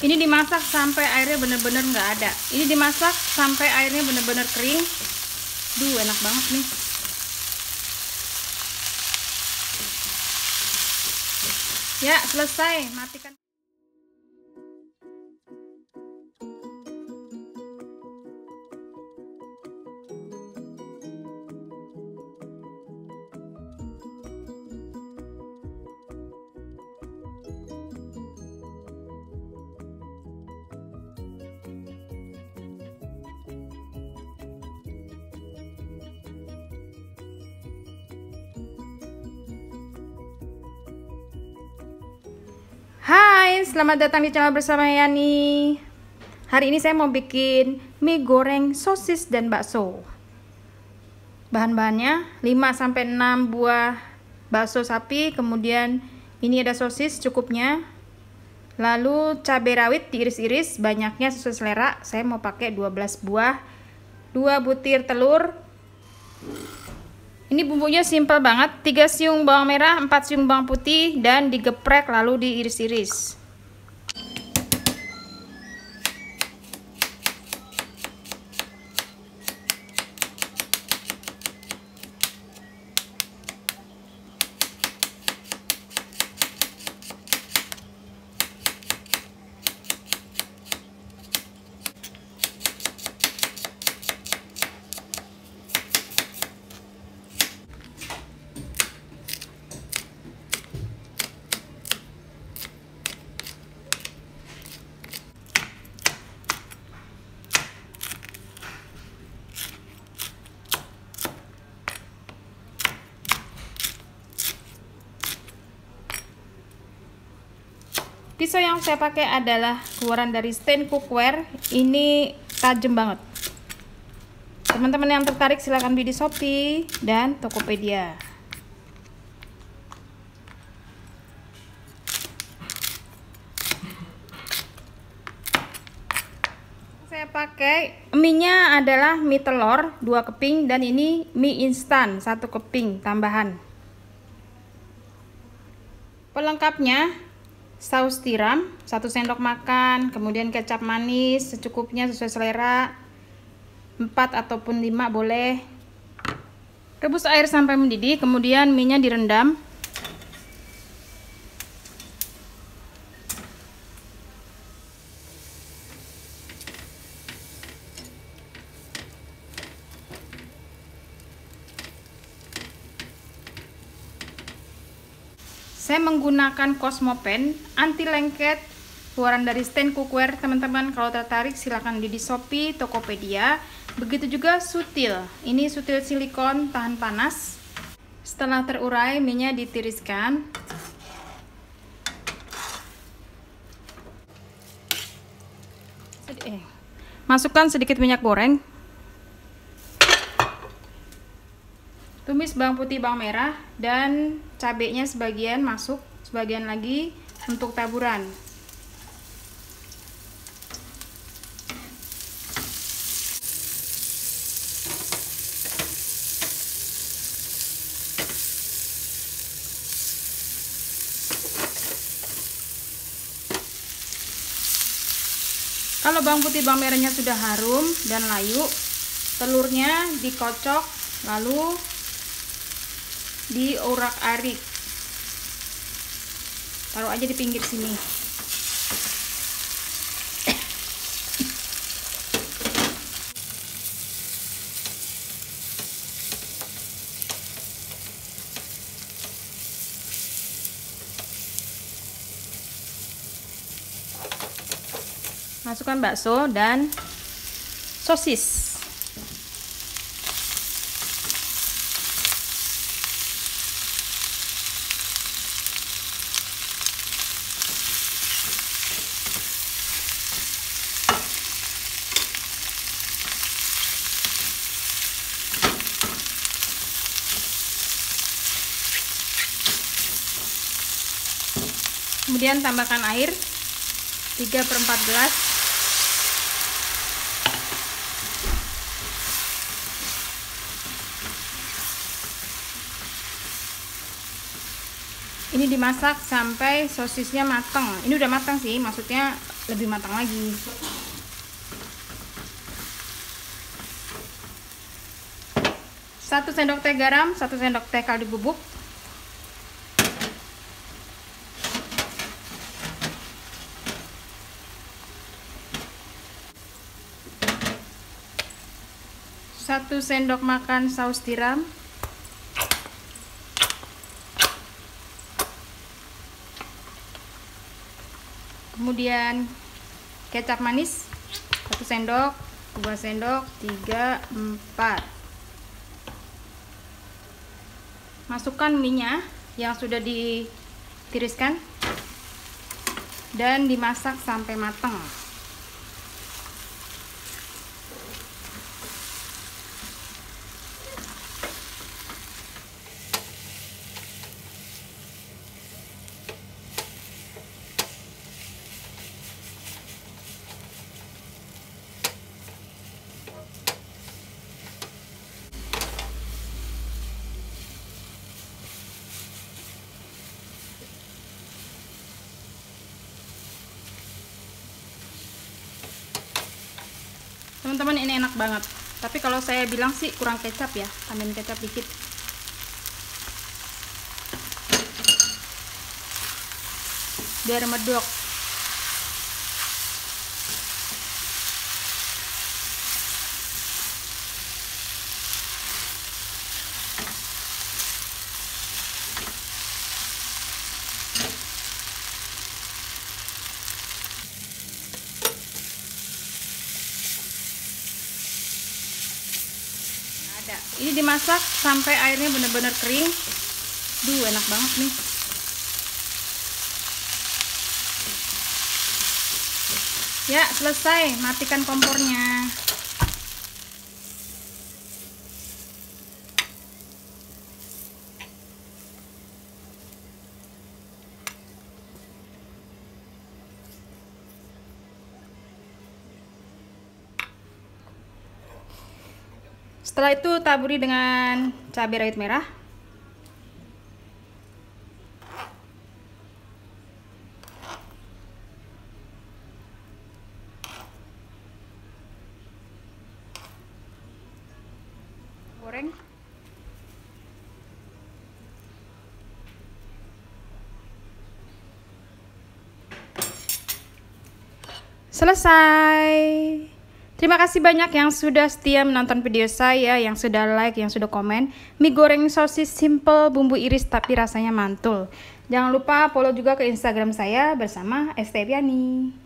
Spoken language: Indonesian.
Ini dimasak sampai airnya bener-bener nggak ada. Ini dimasak sampai airnya bener-bener kering. Duh, enak banget nih. Ya, selesai. Matikan. Hai, selamat datang di channel bersama Yani. Hari ini saya mau bikin mie goreng sosis dan bakso. Bahan-bahannya 5-6 buah bakso sapi, kemudian ini ada sosis cukupnya. Lalu cabai rawit diiris-iris, banyaknya sesuai selera. Saya mau pakai 12 buah, 2 butir telur. Ini bumbunya simple banget, 3 siung bawang merah, 4 siung bawang putih, dan digeprek lalu diiris-iris. Pisau yang saya pakai adalah keluaran dari Stand Cookware. Ini tajam banget. Teman-teman yang tertarik silahkan beli di Shopee dan Tokopedia. Saya pakai mie-nya adalah mie telur 2 keping, dan ini mie instan 1 keping tambahan. Pelengkapnya saus tiram 1 sendok makan, kemudian kecap manis secukupnya sesuai selera, 4 ataupun 5 boleh. Rebus air sampai mendidih, kemudian mie-nya direndam. Saya menggunakan Cosmopan anti lengket keluaran dari Stand Cookware. Teman-teman kalau tertarik silahkan di Shopee, Tokopedia. Begitu juga Sutil. Ini Sutil silikon tahan panas. Setelah terurai, mie-nya ditiriskan. Masukkan sedikit minyak goreng. Tumis bawang putih, bawang merah, dan cabenya sebagian masuk, sebagian lagi untuk taburan. Kalau bawang putih, bawang merahnya sudah harum dan layu, telurnya dikocok lalu diurak-arik. Taruh aja di pinggir sini. Masukkan bakso dan sosis. Kemudian tambahkan air 3/4 gelas. Ini dimasak sampai sosisnya matang. Ini udah matang sih, maksudnya lebih matang lagi. Satu sendok teh garam, 1 sendok teh kaldu bubuk, satu sendok makan saus tiram, kemudian kecap manis 1 sendok, 2 sendok, 3, 4. Masukkan minyak yang sudah ditiriskan dan dimasak sampai matang. Teman-teman, ini enak banget. Tapi kalau saya bilang sih kurang kecap ya, tambahin kecap dikit. Biar medok. Ini dimasak sampai airnya benar-benar kering. Duh, enak banget nih. Ya, selesai. Matikan kompornya. Setelah itu taburi dengan cabai rawit merah. Goreng. Selesai. Terima kasih banyak yang sudah setia menonton video saya, yang sudah like, yang sudah komen. Mie goreng sosis simple, bumbu iris tapi rasanya mantul. Jangan lupa follow juga ke Instagram saya bersama Esteviani.